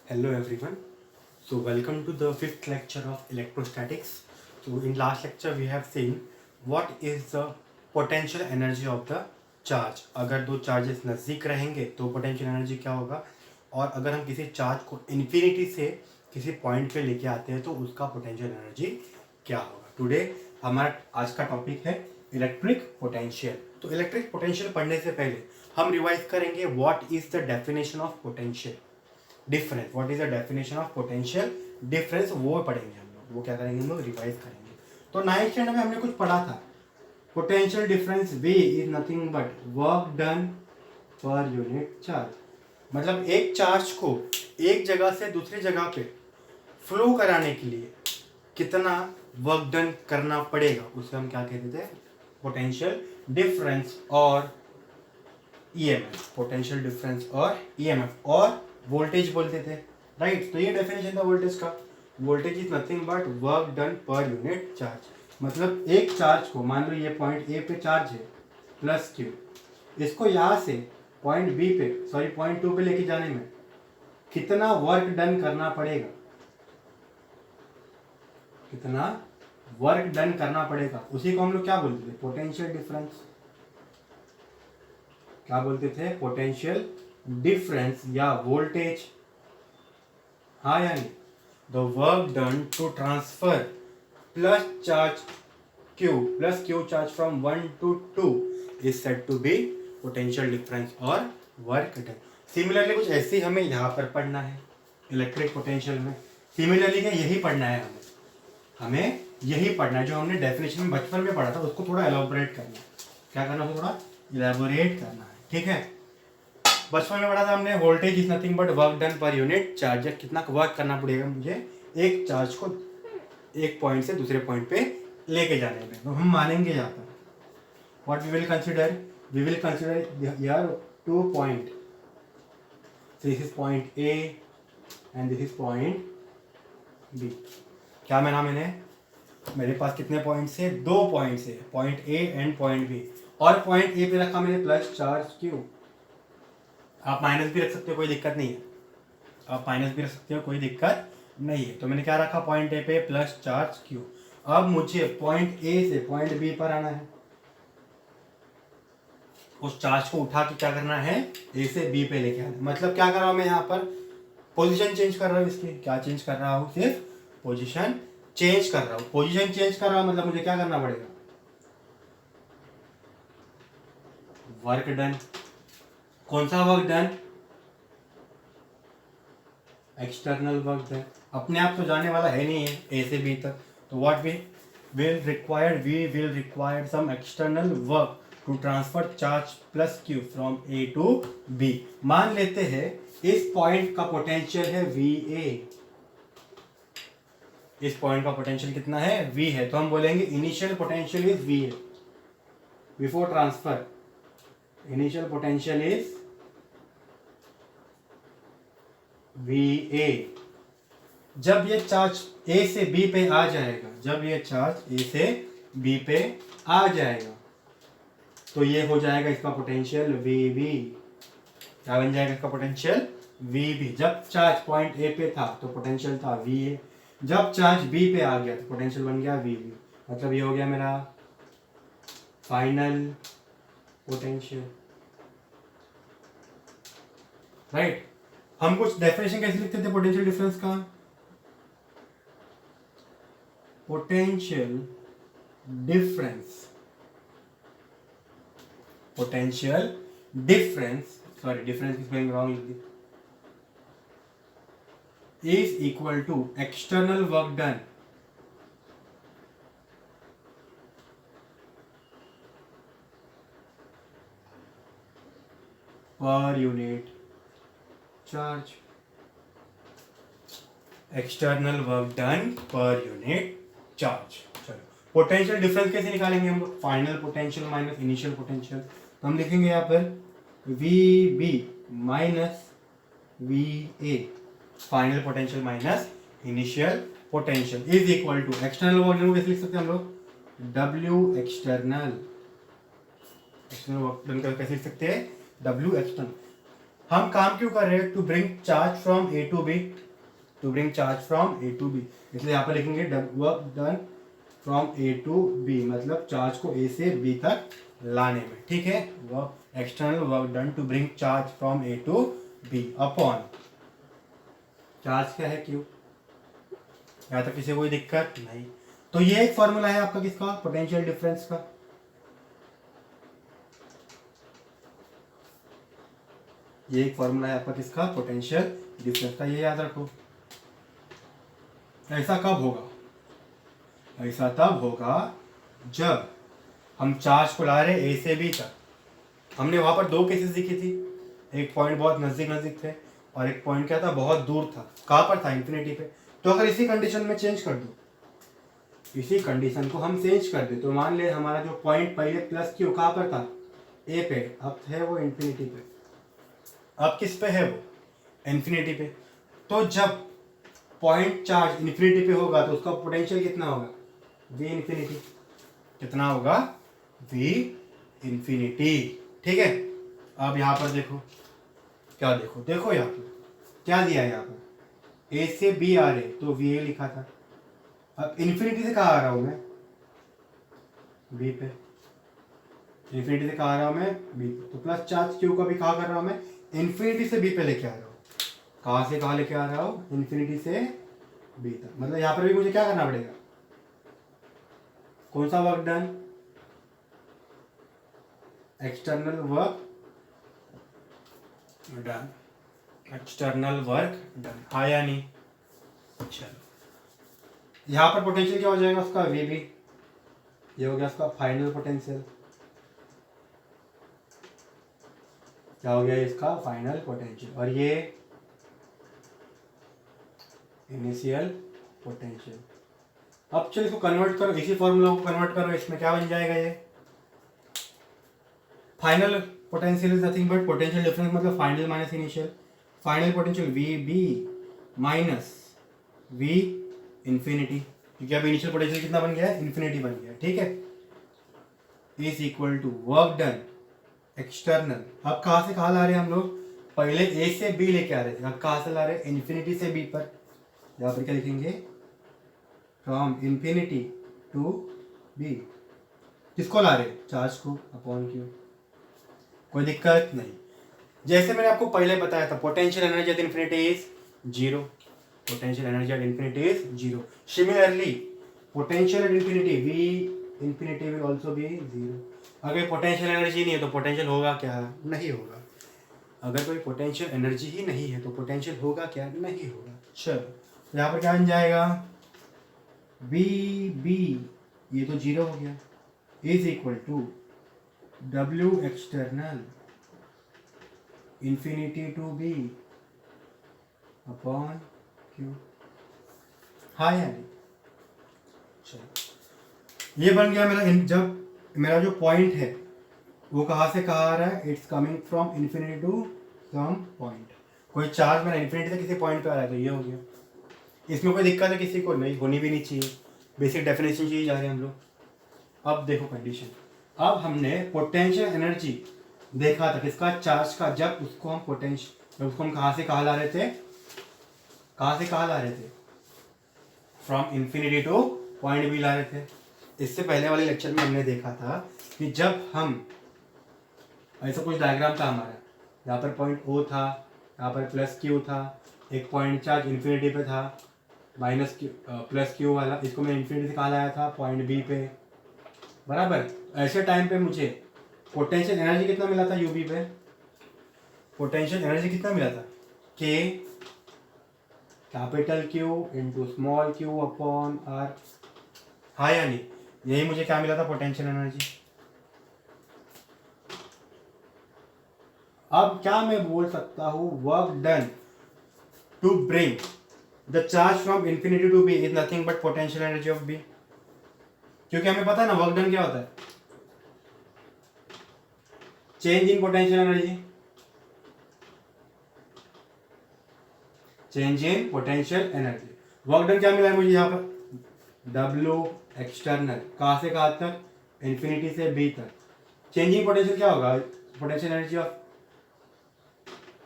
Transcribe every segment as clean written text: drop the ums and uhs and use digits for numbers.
Hello everyone. So welcome to the fifth lecture of electrostatics. So in last lecture we have seen what is the potential energy of the charge. अगर दो charges नज़दीक रहेंगे तो potential energy क्या होगा, और अगर हम किसी चार्ज को इन्फिनिटी से किसी पॉइंट पे लेके आते हैं तो उसका पोटेंशियल एनर्जी क्या होगा. टुडे हमारा आज का टॉपिक है इलेक्ट्रिक पोटेंशियल. तो इलेक्ट्रिक पोटेंशियल पढ़ने से पहले हम रिवाइज करेंगे what is the definition of potential difference. What is the definition of potential difference वो पढ़ेंगे हम लोग. वो क्या करेंगे, हम लोग रिवाइज करेंगे. तो 9th स्टैंडर्ड में हमने कुछ पढ़ा था. Potential difference V is nothing but work done per unit charge. मतलब एक चार्ज को एक जगह से दूसरी जगह पे फ्लो कराने के लिए कितना वर्क डन करना पड़ेगा, उसे हम क्या कहते थे, पोटेंशियल डिफरेंस और ईएमएफ. पोटेंशियल डिफरेंस और ईएमएफ और वोल्टेज बोलते थे, राइट. तो ये डेफिनेशन था वोल्टेज का. Voltage is nothing but work done per unit charge. मतलब एक चार्ज को, मान लो ये पॉइंट ए पे चार्ज है प्लस क्यू, इसको यहाँ से पॉइंट बी पे, सॉरी पॉइंट 2 पे लेके जाने में कितना वर्क डन करना पड़ेगा, कितना वर्क डन करना पड़ेगा, उसी को हम लोग क्या बोलते थे, पोटेंशियल डिफरेंस. क्या बोलते थे, पोटेंशियल डिफरेंस या वोल्टेज. हाँ यानी the work done to transfer plus q charge from 1 to 2 is said to be potential difference और वर्क डन. सिमिलरली कुछ ऐसे हमें यहाँ पर पढ़ना है इलेक्ट्रिक पोटेंशियल में. सिमिलरली क्या यही पढ़ना है हमें यही पढ़ना है जो हमने डेफिनेशन में बचपन में पढ़ा था, उसको थोड़ा एलोबरेट करना है. क्या करना है, थोड़ा इलेबोरेट करना है. ठीक है. बचपन में पढ़ा था हमने voltage is nothing but work done per unit charge. कितना वर्क करना पड़ेगा मुझे एक चार्ज को एक पॉइंट से दूसरे पॉइंट पे लेके जाने में. तो हम मानेंगे यहाँ पर व्हाट वी विल कंसिडर यार 2 point. This is point A and this is point B. क्या माना मैंने, मेरे पास कितने पॉइंट्स है, 2 पॉइंट्स है, point A and point B. और पॉइंट ए पे रखा मैंने प्लस चार्ज क्यू. आप माइनस भी रख सकते हो, कोई दिक्कत नहीं है. आप माइनस भी रख सकते हो, कोई दिक्कत नहीं है. तो मैंने क्या रखा, पॉइंट ए पे प्लस चार्ज क्यू. अब मुझे पॉइंट ए से पॉइंट बी पर आना है. उस चार्ज को उठा के क्या करना है, ए से बी पे लेके आना. मतलब क्या कर रहा हूं मैं यहाँ पर, पोजीशन चेंज कर रहा हूँ इसकी. क्या चेंज कर रहा हूँ, सिर्फ पोजीशन चेंज कर रहा हूँ. पोजीशन चेंज कर रहा हूँ मतलब मुझे क्या करना पड़ेगा, वर्क डन. कौन सा work done, external work done. अपने आप तो जाने वाला है नहीं है ए से बी तक. तो what we will require some external work to transfer charge plus q from A to B. मान लेते हैं इस पॉइंट का पोटेंशियल है VA. इस पॉइंट का पोटेंशियल कितना है, V है. तो हम बोलेंगे initial potential is VA before transfer. Initial potential is VA. जब ये चार्ज A से B पे आ जाएगा, जब ये चार्ज A से B पे आ जाएगा तो ये हो जाएगा इसका पोटेंशियल VB. क्या बन जाएगा इसका पोटेंशियल VB. जब चार्ज पॉइंट A पे था तो पोटेंशियल था VA. जब चार्ज B पे आ गया तो पोटेंशियल बन गया VB. मतलब ये हो गया मेरा फाइनल पोटेंशियल, राइट. हम कुछ डेफिनेशन कैसे लिखते थे पोटेंशियल डिफरेंस का, पोटेंशियल डिफरेंस सॉरी डिफरेंस की स्पेलिंग रॉन्ग लिख दी, is equal to external work done per unit charge. External work done per unit charge. चलो पोटेंशियल डिफरेंस कैसे निकालेंगे हम लोग, final potential minus initial potential. तो हम लिखेंगे यहाँ पर VB minus VA, final potential minus initial potential, is equal to external work done. कैसे लिख सकते हैं हम लोग, W external. External work done कैसे लिख सकते हैं, W एक्सटर्नल. हम काम क्यों कर रहे हैं? To bring charge from A to B, to bring charge from A to B, इसलिए यहाँ पर लिखेंगे work done from A to B, मतलब चार्ज को ए से बी तक लाने में, ठीक है। Work external work done to bring charge from A to B upon charge क्या है क्यू। यहाँ तक किसी को कोई दिक्कत नहीं? तो ये एक फॉर्मूला है आपका किसका? पोटेंशियल डिफरेंस का। ये एक फॉर्मूला है आपका किसका? पोटेंशियल डिफरेंस का, ये याद रखो। ऐसा कब होगा? ऐसा तब होगा जब हम चार्ज को ला रहे ए से बी तक। हमने वहां पर दो केसेस दिखी थी, एक पॉइंट बहुत नजदीक नजदीक थे और एक पॉइंट क्या था? बहुत दूर था। कहाँ पर था? इन्फिनिटी पे। तो अगर इसी कंडीशन में चेंज कर दो, इसी कंडीशन को हम चेंज कर दे, तो मान ले हमारा जो पॉइंट पहले प्लस क्यू कहाँ पर था? ए पे, अब है वो इन्फिनिटी पे। अब किस पे है वो? इन्फिनिटी पे। तो जब पॉइंट चार्ज इन्फिनिटी पे होगा तो उसका पोटेंशियल कितना होगा? We infinity. कितना होगा? वी इन्फिनिटी, ठीक है। अब यहाँ पर देखो क्या, देखो देखो यहाँ पर क्या दिया है? यहाँ पर ए से बी आ रहे, तो वी ए लिखा था। अब इन्फिनिटी से कहाँ आ रहा हूँ मैं? बी पे। इन्फिनिटी से कहाँ आ रहा हूँ मैं? बी पे। तो प्लस चार्ज क्यू का भी कहाँ कर रहा हूँ मैं? इन्फिनिटी से बी पे लेके आ रहा हूँ। कहाँ से कहाँ लेके आ रहा हूँ? इन्फिनिटी से बी तक। मतलब यहाँ पर भी मुझे क्या करना पड़ेगा? कौन सा work done? External work done, external work done, हाँ या नहीं? चलो यहाँ पर पोटेंशियल क्या हो जाएगा उसका? V B. ये हो गया उसका फाइनल पोटेंशियल। क्या हो गया इसका? Final potential. और ये इनिशियल पोटेंशियल। अब चलो इसको कन्वर्ट करो, इसी फॉर्मूला को कन्वर्ट करो, इसमें क्या बन जाएगा? ये final potential is nothing but potential difference, मतलब final minus initial. Final potential V B minus V infinity, क्योंकि अब इनिशियल पोटेंशियल कितना बन गया है? इन्फिनिटी बन गया, ठीक है। Is equal to work done external. अब कहाँ से कहाँ ला रहे हैं हम लोग? पहले ए से बी लेके आ रहे थे, अब कहाँ से ला रहे हैं? इन्फिनिटी से बी पर। यहाँ पर क्या लिखेंगे? From infinity to B. किसको ला रहे? चार्ज को, अपॉन क्यू। कोई दिक्कत नहीं? जैसे मैंने आपको पहले बताया था, potential energy at infinity is zero. Potential energy at infinity is zero. Similarly potential at infinity we infinity will also be zero. अगर पोटेंशियल एनर्जी नहीं है तो पोटेंशियल होगा क्या? नहीं होगा। अगर कोई पोटेंशियल एनर्जी ही नहीं है तो पोटेंशियल होगा क्या? नहीं होगा। चलो यहाँ पर क्या बन जाएगा? वी बी, ये तो जीरो हो गया, is equal to W external infinity to B upon q, हाँ या नहीं? चलो ये बन गया मेरा। जब मेरा जो पॉइंट है वो कहाँ से कहाँ आ रहा है? It's coming from infinity to some point. कोई चार्ज मेरा इन्फिनिटी से किसी पॉइंट पे आ रहा है, तो ये हो गया। इसमें कोई दिक्कत है किसी को? नहीं, होनी भी नहीं चाहिए। बेसिक डेफिनेशन चाहिए जा रहे हैं हम लोग। अब देखो कंडीशन। अब हमने पोटेंशियल एनर्जी देखा था किसका? चार्ज का। जब उसको हम जब उसको हम कहाँ से कहाँ ला रहे थे? कहाँ से कहाँ ला रहे थे? From infinity to point B ला रहे थे। इससे पहले वाले लेक्चर में हमने देखा था कि जब हम ऐसा कुछ डायग्राम था हमारा, यहाँ पर पॉइंट ओ था, यहाँ पर प्लस क्यू था, एक पॉइंट चार्ज इन्फिनिटी पे था, माइनस क्यू प्लस क्यू वाला, इसको मैं इन्फिनिटी से कहाँ लाया था? पॉइंट बी पे, बराबर। ऐसे टाइम पे मुझे पोटेंशियल एनर्जी कितना मिला था? यूबी पे पोटेंशियल एनर्जी कितना मिला था? K capital Q into small Q upon r, हाँ या नहीं? यही मुझे क्या मिला था? Potential energy. अब क्या मैं बोल सकता हूँ? Work done to bring the charge from infinity to B is nothing but potential energy of B, क्योंकि हमें पता है ना वर्क डन क्या होता है? Change in potential energy, change in potential energy. Work done क्या मिला है मुझे यहाँ पर? W एक्सटर्नल, कहाँ से कहाँ तक? इन्फिनिटी से बी तक। चेंजिंग पोटेंशियल क्या होगा? Potential energy of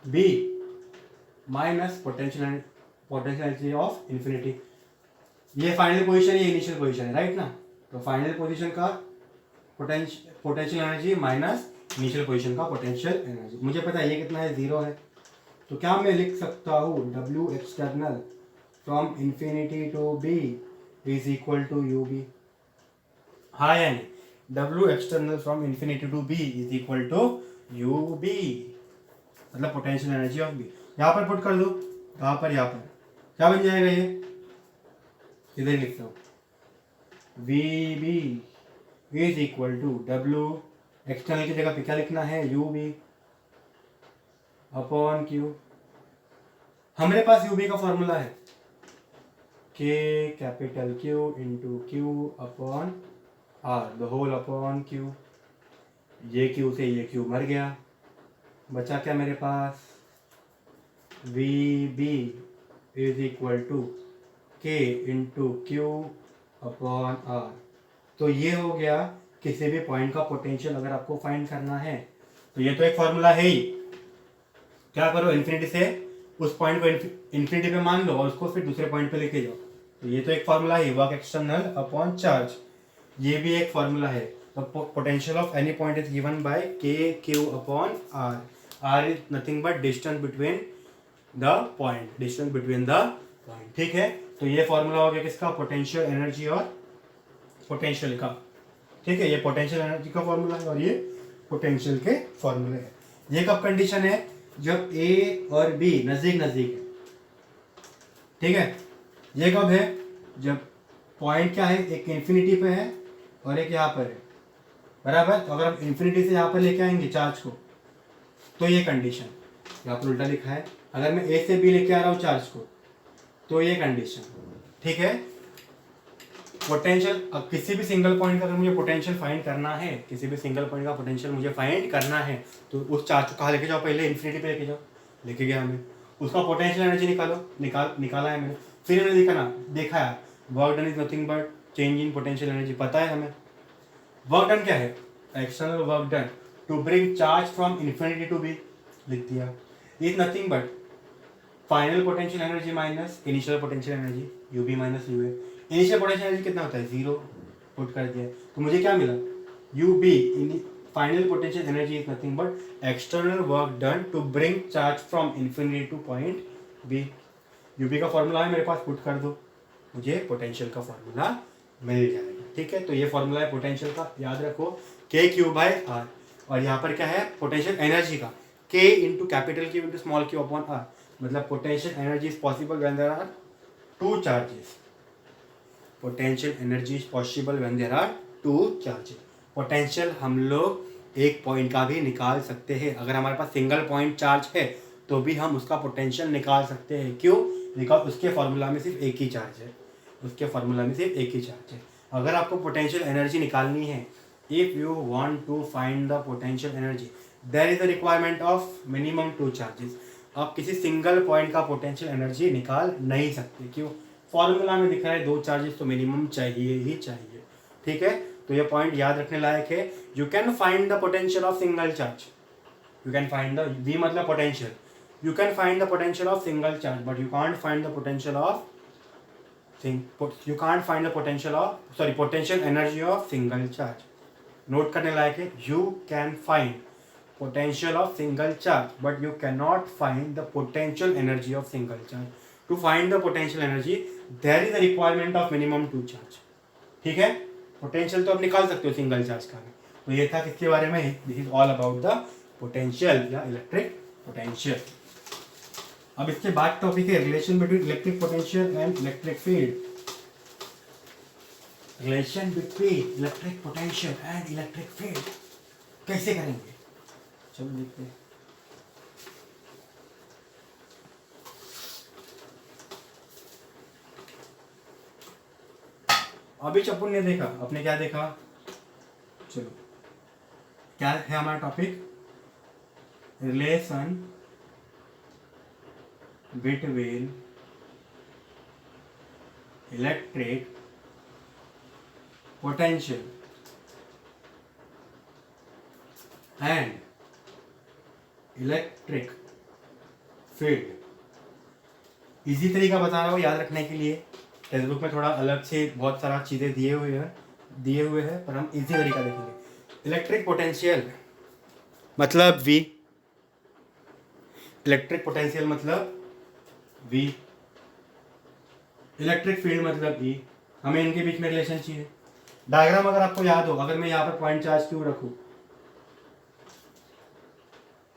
B minus potential energy of infinity. ये फाइनल पोजीशन, ये इनिशियल पोजीशन है, राइट ना। तो फाइनल पोजीशन का potential energy minus initial position का पोटेंशियल एनर्जी। मुझे पता है ये कितना है, 0 है। तो क्या मैं लिख सकता हूँ W external from infinity to B is equal to U B. हाँ या नहीं? W external from infinity to B is equal to U B, मतलब पोटेंशियल एनर्जी ऑफ बी। यहाँ पर पुट कर दो, यहाँ पर क्या बन जाएगा, ये इधर लिखता हूँ, V B is equal to W external की जगह पे क्या लिखना है, यू बी अपॉन क्यू। हमारे पास यू बी का फॉर्मूला है K capital Q into Q upon R the whole upon Q. ये क्यू से ये क्यू मर गया, बचा क्या मेरे पास, V B is equal to K into Q upon R. तो ये हो गया किसी भी पॉइंट का पोटेंशियल अगर आपको फाइंड करना है। तो ये तो एक फॉर्मूला है ही। क्या करो, इन्फिनिटी से उस पॉइंट को इन्फिनिटी पे मान लो और उसको फिर दूसरे पॉइंट पे लेके जाओ। तो ये तो एक फॉर्मूला है, वर्क एक्सटर्नल अपॉन चार्ज। ये भी एक फॉर्मूला है। तो potential of any point is given by K Q upon R. R is nothing but distance between the point. ठीक है, तो ये फॉर्मूला हो गया किसका, पोटेंशियल एनर्जी और पोटेंशियल का। ठीक है, ये पोटेंशियल एनर्जी का फॉर्मूला है और ये पोटेंशियल के फॉर्मूले है। ये कब कंडीशन है, जब ए और बी नजदीक नजदीक है। ठीक है, ये कब है, जब पॉइंट क्या है, एक इन्फिनिटी पे है और एक यहाँ पर है, बराबर। तो अगर हम इन्फिनिटी से यहाँ पर लेके आएंगे चार्ज को, तो ये कंडीशन, यहाँ पर उल्टा लिखा है। अगर मैं ए से बी लेके आ रहा हूँ चार्ज को, तो ये कंडीशन। ठीक है, पोटेंशियल, अब किसी भी सिंगल पॉइंट का अगर मुझे पोटेंशियल फाइंड करना है, किसी भी सिंगल पॉइंट का पोटेंशियल मुझे फाइंड करना है, तो उस चार्ज को कहाँ लेके जाओ, पहले इन्फिनिटी पे लेके जाओ। लेके गया हमें, उसका पोटेंशियल एनर्जी निकाला है मैंने। फिर मैंने देखा है work done is nothing but change in potential energy. पता है हमें वर्क डन क्या है, external work done to bring charge from infinity to B, लिख दिया। Is nothing but final potential energy minus initial potential energy, U B minus U A. Initial potential energy कितना होता है, 0, पुट कर दिया। तो मुझे क्या मिला, U B final potential energy is nothing but external work done to bring charge from infinity to point B. U B का फॉर्मूला है मेरे पास, पुट कर दो, मुझे पोटेंशियल का फॉर्मूला मिल जाएगा। ठीक है, तो ये फॉर्मूला है पोटेंशियल का, याद रखो, के क्यू बाय आर। और यहाँ पर क्या है, पोटेंशियल एनर्जी का, K into capital Q into small Q upon R. मतलब potential energy is possible when there are two charges. Potential energy is possible when there are two charges. Potential हम लोग एक पॉइंट का भी निकाल सकते हैं। अगर हमारे पास सिंगल पॉइंट चार्ज है तो भी हम उसका पोटेंशियल निकाल सकते हैं। क्यों? बिकॉज उसके फॉर्मूला में सिर्फ एक ही चार्ज है, उसके फॉर्मूला में सिर्फ एक ही चार्ज है। अगर आपको पोटेंशियल एनर्जी निकालनी है, if you want to find the potential energy, there is the requirement of minimum 2 charges. आप किसी सिंगल पॉइंट का पोटेंशियल एनर्जी निकाल नहीं सकते। क्यों? फॉर्मूला में दिख रहा है 2 चार्जेस, तो मिनिमम चाहिए ही चाहिए। ठीक है, तो ये पॉइंट याद रखने लायक है। You can find the potential of single charge, you can find the, V मतलब potential, you can find the potential of single charge but you can't find the potential of potential energy of single charge. Note करने लायक है, you can find potential of single charge but you cannot find the potential energy of single charge. To find the potential energy there is a requirement of minimum 2 charge. ठीक है, potential तो आप निकाल सकते हो single charge का भी। तो ये था किसके बारे में, this is all about the potential या इलेक्ट्रिक पोटेंशियल। अब इसके बाद टॉपिक है relation between electric potential and electric field. Relation between electric potential and electric field कैसे करेंगे, चलो देखते हैं। अभी चप्पू ने देखा, आपने क्या देखा, चलो क्या है हमारा topic, relation between electric potential and electric field. Easy तरीका बता रहा हूँ याद रखने के लिए, टेक्स्ट बुक में थोड़ा अलग से बहुत सारा चीज़ें दिए हुए हैं पर हम इजी तरीका देखेंगे। इलेक्ट्रिक पोटेंशियल मतलब V, इलेक्ट्रिक पोटेंशियल मतलब V, इलेक्ट्रिक फील्ड मतलब E। हमें इनके बीच में रिलेशन चाहिए। डायग्राम अगर आपको याद हो, अगर मैं यहाँ पर पॉइंट चार्ज क्यू रखूँ,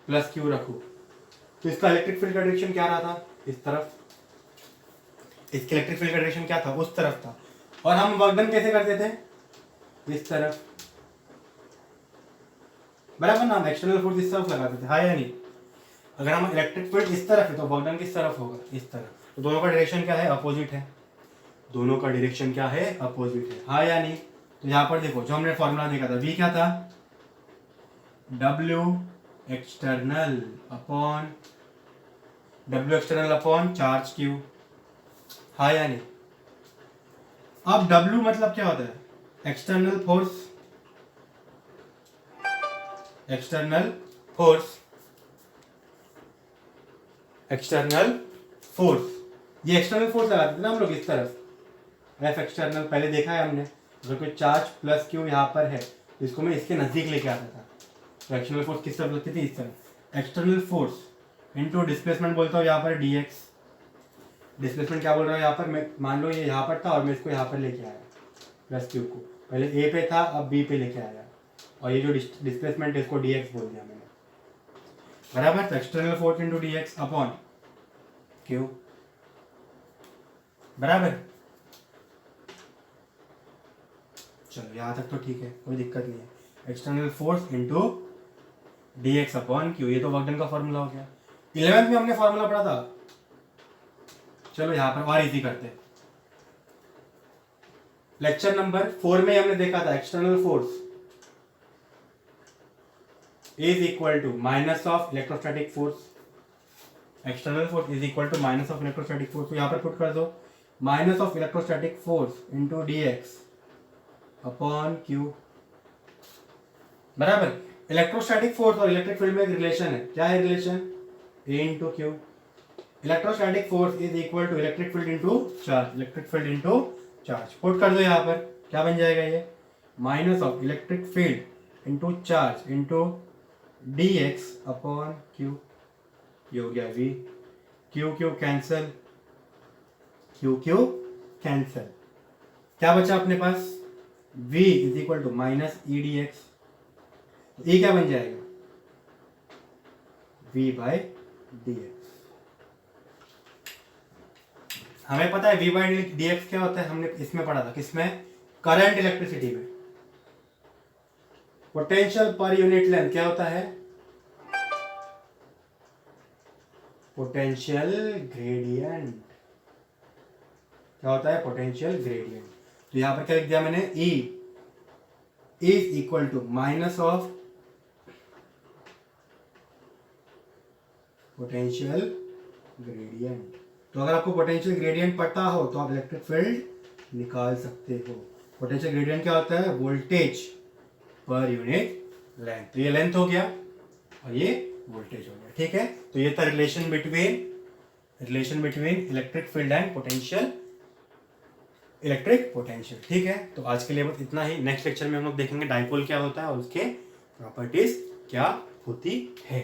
प्लस क्यू रखूँ, तो इसका इलेक्ट्रिक फील्ड का डायरेक्शन क्या रहा था, इस तरफ। इसके इलेक्ट्रिक फील्ड का डायरेक्शन क्या था, उस तरफ था। और हम वर्क डन कैसे करते थे, इस तरफ, बराबर ना। हम एक्सटर्नल फोर्स इस तरफ लगाते थे, हाँ या नहीं। अगर हम इलेक्ट्रिक फील्ड इस तरफ है तो वर्क डन किस तरफ होगा, इस तरफ। तो दोनों का डायरेक्शन क्या है, अपोजिट है। दोनों का डायरेक्शन क्या है, अपोजिट है, हाँ या नहीं। तो यहाँ पर देखो जो हमने फॉर्मूला देखा था, V क्या था, W external upon charge Q, हाँ या नहीं। अब W मतलब क्या होता है, एक्सटर्नल फोर्स। एक्सटर्नल फोर्स, ये एक्सटर्नल फोर्स लगाते थे ना हम लोग इस तरफ, F एक्सटर्नल पहले देखा है हमने। अगर कोई चार्ज प्लस Q यहाँ पर है तो इसको मैं इसके नजदीक लेके आता था, तो एक्सटर्नल फोर्स किस तरफ लगती थी, इस तरफ। एक्सटर्नल फोर्स इनटू डिस्प्लेसमेंट बोलता हूँ यहाँ पर dx। डिस्प्लेसमेंट क्या बोल रहा हूँ यहाँ पर, मैं मान लो ये यहाँ पर था और मैं इसको यहाँ पर लेके आया, प्लस Q को पहले A पे था अब B पे लेके आया, और ये जो डिस्प्लेसमेंट है इसको dx बोल दिया मैंने, बराबर। तो external force into dx upon Q, बराबर। चलो यहाँ तक तो ठीक है, कोई दिक्कत नहीं है। External force into dx upon Q, ये तो वर्क डन का फॉर्मूला हो गया। 11th में हमने फॉर्मूला पढ़ा था, चलो यहाँ पर और इजी करते हैं। लेक्चर नंबर 4 में हमने देखा था external force is equal to minus of electrostatic force. External force is equal to minus of electrostatic force, तो यहाँ पर पुट कर दो minus of electrostatic force into dx upon Q, बराबर। इलेक्ट्रोस्टैटिक फोर्स और इलेक्ट्रिक फील्ड में एक relation है, क्या है relation, A into Q। Electrostatic force is equal to electric field into charge, electric field into charge. Put कर दो यहाँ पर, क्या बन जाएगा ये, minus of electric field into charge into dx upon Q, ये हो गया V। Q cancel, Q cancel, क्या बचा अपने पास, V is equal to minus E D X. तो E क्या बन जाएगा, V बाई डी एक्स। हमें पता है V बाई डी एक्स क्या होता है, हमने इसमें पढ़ा था, किसमें, करंट इलेक्ट्रिसिटी में। पोटेंशियल पर यूनिट लेंथ क्या होता है, पोटेंशियल ग्रेडियंट, क्या होता है, पोटेंशियल ग्रेडियंट। तो यहां पर क्या लिख दिया मैंने, E is equal to minus of potential gradient. तो अगर आपको पोटेंशियल ग्रेडियंट पता हो तो आप इलेक्ट्रिक फील्ड निकाल सकते हो। पोटेंशियल ग्रेडियंट क्या होता है, वोल्टेज पर यूनिट लेंथ। तो ये लेंथ हो गया और ये वोल्टेज हो गया, ठीक है। तो ये था relation between electric field and potential, electric potential, ठीक है। तो आज के लिए बस इतना ही। नेक्स्ट लेक्चर में हम लोग देखेंगे डाइपोल क्या होता है और उसके प्रॉपर्टीज क्या होती है।